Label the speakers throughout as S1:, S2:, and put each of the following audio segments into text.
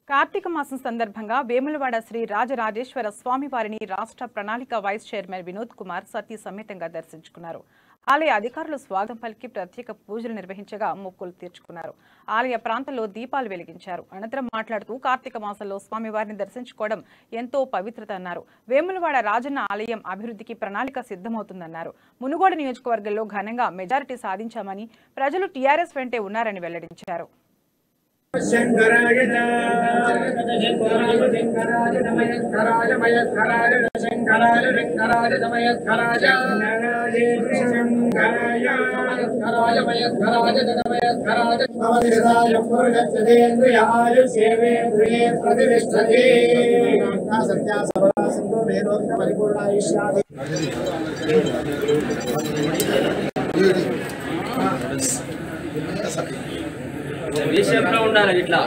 S1: కార్తీక మాసం సందర్భంగా వేములవాడ శ్రీ రాజరాజేశ్వర స్వామివారిని రాష్ట్ర ప్రణాళిక వైస్ చైర్మన్ వినోద్ కుమార్ సతీ సమేతంగా దర్శించుకున్నారు. ఆలయ అధికారులు స్వాగతం పలికి ప్రత్యేక పూజలు నిర్వహించగా మొక్కులు తీర్చుకున్నారు. ఆలయ ప్రాంతంలో దీపాలు వెలిగించారు. అనంతరం మాట్లాడుతూ కార్తీక మాసంలో స్వామివారిని దర్శించుకోవడం ఎంతో పవిత్రత అన్నారు. వేములవాడ రాజన్న ఆలయం అభివృద్ధికి ప్రణాళిక సిద్ధమవుతుందన్నారు. మునుగోడు నియోజకవర్గంలో ఘనంగా మెజారిటీ సాధించామని, ప్రజలు టీఆర్ఎస్ వెంటే ఉన్నారని వెల్లడించారు.
S2: శంకరాయ శంకరాయ శంకరాయ నమస్కారాయ మయస్కరాయ శంకరాయ శంకరాయ నమస్కారాయ నారాయ శంకరాయ నమస్కారాయ మయస్కరాయ నమస్కారాయ అవనిరాయ పురుషేంద్రియాయ సేవేంద్రియే ప్రతిష్టతే సత్య సర్వసింధు వేదోక్త పరిపూర్ణాయుష్యాది
S3: విషయంలో ఉండాలి ఇట్లా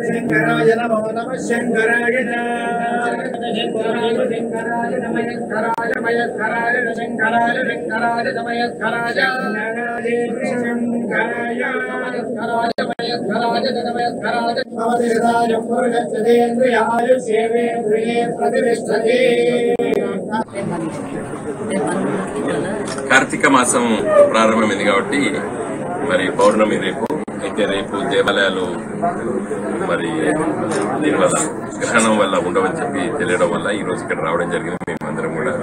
S2: శంకరాయ నమో నమః శంకరాయ శంకరాయ నమస్కారాయ మయస్కరాయ శంకరాయ శంకరాయ నమస్కారాయ నారాయ శంకరాయ నమస్కారాయ మయస్కరాయ నమస్కారాయ అవనిరాయ పురుషేంద్రియాయ సేవేంద్రియే ప్రతిష్టతే.
S4: కార్తీక మాసం ప్రారంభమైంది కాబట్టి మరి పౌర్ణమి రేపు అయితే రేపు దేవాలయాలు మరి దీనివల్ల గ్రహణం వల్ల ఉండవని చెప్పి తెలియడం వల్ల ఈ రోజు ఇక్కడ రావడం జరిగింది. మేమందరం కూడా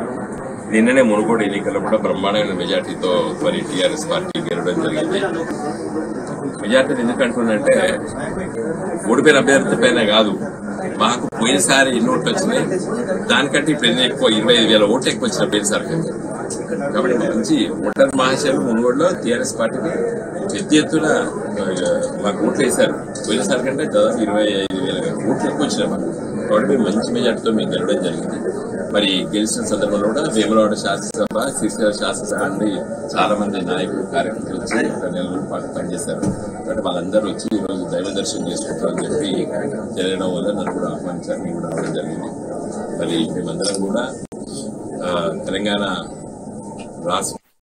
S4: నిన్ననే మునుగోడు ఎన్నికల్లో కూడా బ్రహ్మాండమైన మెజార్టీతో మరి టీఆర్ఎస్ పార్టీ గెలవడం జరిగింది. మెజార్టీ ఎందుకంటుందంటే ఓడిపోయిన అభ్యర్థి పైన కాదు, మాకు పోయినసారి ఎన్ని ఓట్లు వచ్చినాయి దానికంటే ఇప్పుడు ఎక్కువ 25,000 ఓట్లు ఎక్కువ వచ్చిన పోయినసారి. కాబట్టి మంచి ఓటర్ మహాశయులు మునుగోడులో టీఆర్ఎస్ పార్టీకి పెద్ద ఎత్తున మాకు ఓట్లు వేశారు. పోయినసారి కంటే దాదాపు 25,000 ఓట్లు ఎక్కువ వచ్చినాయి మాకు. కాబట్టి మేము మంచి మెజార్టీతో మేము గెలవడం జరిగింది. మరి గెలిచిన సందర్భంలో కూడా వేములవాడ శాసనసభ, శ్రీశైల శాసనసభ నుండి చాలా మంది నాయకులు, కార్యకర్తలు వచ్చి ఒక నెల రోజుల పాటు పనిచేశారు. కాబట్టి వాళ్ళందరూ వచ్చి ఈ రోజు దైవ దర్శనం చేసుకుంటారని చెప్పి తెలియడం వల్ల నన్ను కూడా ఆహ్వానించారు. మేము కూడా రావడం జరిగింది. మరి మేమందరం కూడా తెలంగాణ రాష్ట్ర